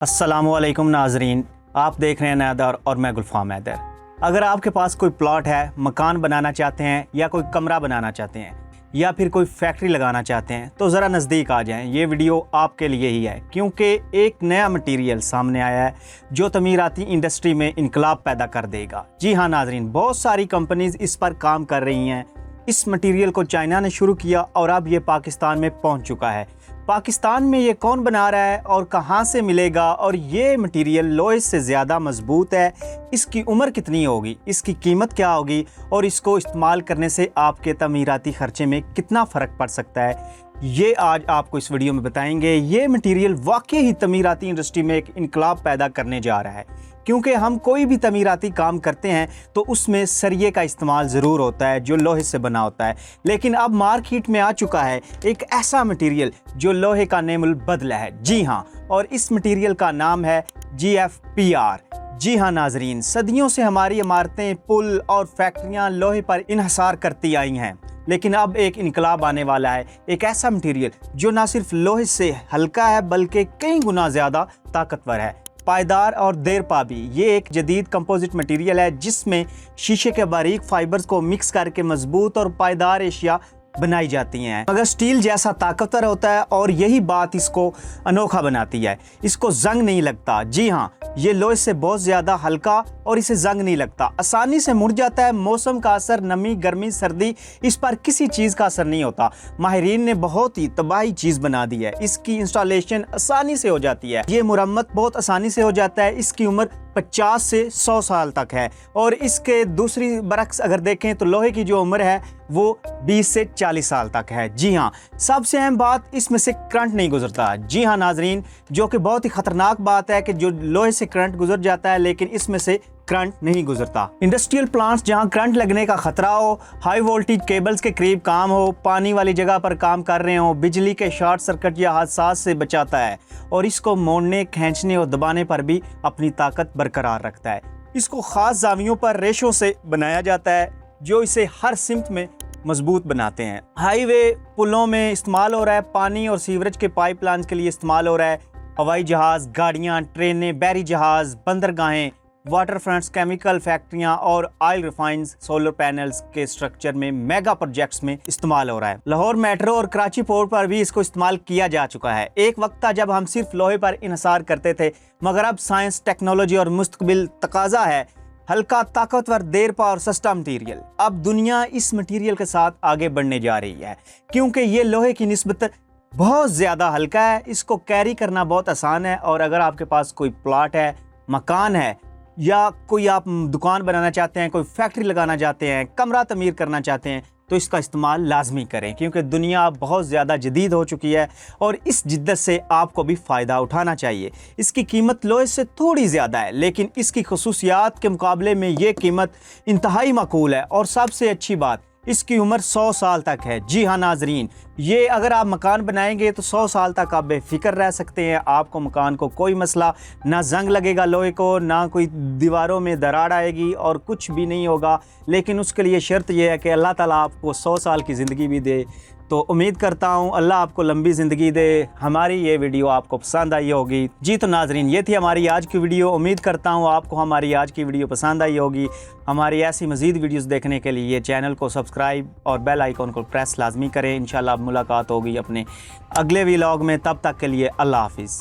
अस्सलामुअलैकुम नाजरीन, आप देख रहे हैं नया दौर और मैं गुलफाम हैदर। अगर आपके पास कोई प्लॉट है, मकान बनाना चाहते हैं या कोई कमरा बनाना चाहते हैं या फिर कोई फैक्ट्री लगाना चाहते हैं तो ज़रा नज़दीक आ जाएं। ये वीडियो आपके लिए ही है क्योंकि एक नया मटेरियल सामने आया है जो तमीराती इंडस्ट्री में इनकलाब पैदा कर देगा। जी हाँ नाजरीन, बहुत सारी कंपनीज इस पर काम कर रही हैं। इस मटेरियल को चाइना ने शुरू किया और अब ये पाकिस्तान में पहुंच चुका है। पाकिस्तान में ये कौन बना रहा है और कहां से मिलेगा, और ये मटेरियल लोहे से ज़्यादा मजबूत है, इसकी उम्र कितनी होगी, इसकी कीमत क्या होगी और इसको इस्तेमाल करने से आपके तमीराती खर्चे में कितना फ़र्क पड़ सकता है, ये आज आपको इस वीडियो में बताएंगे। ये मटेरियल वाकई ही तमीराती इंडस्ट्री में एक इनकलाब पैदा करने जा रहा है क्योंकि हम कोई भी तमीराती काम करते हैं तो उसमें सरिये का इस्तेमाल ज़रूर होता है जो लोहे से बना होता है, लेकिन अब मार्केट में आ चुका है एक ऐसा मटेरियल जो लोहे का नेमुल बदला है। जी हाँ, और इस मटेरियल का नाम है GFPR। जी हाँ नाजरीन, सदियों से हमारी इमारतें, पुल और फैक्ट्रियाँ लोहे पर इन्हसार करती आई हैं, लेकिन अब एक इनकलाब आने वाला है। एक ऐसा मटेरियल जो ना सिर्फ लोहे से हल्का है बल्कि कई गुना ज़्यादा ताकतवर है, पायदार और देरपा भी। ये एक जदीद कंपोजिट मटेरियल है जिसमें शीशे के बारीक फाइबर्स को मिक्स करके मजबूत और पायदार एशिया बनाई जाती हैं, मगर स्टील जैसा ताकतवर होता है और यही बात इसको अनोखा बनाती है। इसको जंग नहीं लगता। जी हाँ, ये लोहे से बहुत ज़्यादा हल्का और इसे जंग नहीं लगता, आसानी से मुड़ जाता है। मौसम का असर, नमी, गर्मी, सर्दी, इस पर किसी चीज़ का असर नहीं होता। माहिरीन ने बहुत ही तबाही चीज़ बना दी है। इसकी इंस्टॉलेशन आसानी से हो जाती है, ये मुरम्मत बहुत आसानी से हो जाता है। इसकी उम्र 50 से 100 साल तक है और इसके दूसरी बरक्स अगर देखें तो लोहे की जो उम्र है वो 20 से 40 साल तक है। जी हाँ, सबसे अहम बात, इसमें से करंट नहीं गुजरता। जी हाँ नाजरीन, जो कि बहुत ही ख़तरनाक बात है कि जो लोहे से करंट गुजर जाता है लेकिन इसमें से करंट नहीं गुजरता। इंडस्ट्रियल प्लांट्स जहां करंट लगने का खतरा हो, हाई वोल्टेज केबल्स के करीब काम हो, पानी वाली जगह पर काम कर रहे हो, बिजली के शॉर्ट सर्किट या हादसा से बचाता है और इसको मोड़ने, खींचने और दबाने पर भी अपनी ताकत बरकरार रखता है। इसको खास जावियों पर रेशों से बनाया जाता है जो इसे हर सिमत में मजबूत बनाते हैं। हाईवे, पुलों में इस्तेमाल हो रहा है, पानी और सीवरेज के पाइपलाइन के लिए इस्तेमाल हो रहा है, हवाई जहाज़, गाड़ियाँ, ट्रेनें, बहरी जहाज़, बंदरगाहें, वाटर फ्रंट्स, केमिकल फैक्ट्रियां और ऑयल रिफाइंस, सोलर पैनल्स के स्ट्रक्चर में, मेगा प्रोजेक्ट्स में इस्तेमाल हो रहा है। लाहौर मेट्रो और कराची पोर्ट पर भी इसको इस्तेमाल किया जा चुका है। एक वक्त था जब हम सिर्फ लोहे पर इन्हसार करते थे, मगर अब साइंस, टेक्नोलॉजी और मुस्तकबिल तकाजा है हल्का, ताकतवर, देरपा और सस्ता मटीरियल। अब दुनिया इस मटीरियल के साथ आगे बढ़ने जा रही है क्योंकि ये लोहे की निस्बत बहुत ज़्यादा हल्का है, इसको कैरी करना बहुत आसान है। और अगर आपके पास कोई प्लॉट है, मकान है या कोई आप दुकान बनाना चाहते हैं, कोई फैक्ट्री लगाना चाहते हैं, कमरा तमीर करना चाहते हैं तो इसका इस्तेमाल लाजमी करें क्योंकि दुनिया बहुत ज़्यादा जदीद हो चुकी है और इस जिद्दत से आपको भी फ़ायदा उठाना चाहिए। इसकी कीमत लोहे से थोड़ी ज़्यादा है लेकिन इसकी खसूसियात के मुकाबले में ये कीमत इंतहाई माकूल है और सबसे अच्छी बात, इसकी उम्र 100 साल तक है। जी हाँ नाजरीन, ये अगर आप मकान बनाएंगे तो 100 साल तक आप बेफिक्र रह सकते हैं। आपको मकान को कोई मसला, ना जंग लगेगा लोहे को, ना कोई दीवारों में दरार आएगी और कुछ भी नहीं होगा। लेकिन उसके लिए शर्त यह है कि अल्लाह ताला आपको 100 साल की ज़िंदगी भी दे। तो उम्मीद करता हूँ अल्लाह आपको लंबी ज़िंदगी दे। हमारी ये वीडियो आपको पसंद आई होगी। जी तो नाजरीन, ये थी हमारी आज की वीडियो। उम्मीद करता हूँ आपको हमारी आज की वीडियो पसंद आई होगी। हमारी ऐसी मज़ीद वीडियोस देखने के लिए चैनल को सब्सक्राइब और बेल आइकॉन को प्रेस लाजमी करें। इंशाल्लाह मुलाकात होगी अपने अगले व्लॉग में। तब तक के लिए अल्लाह हाफिज़।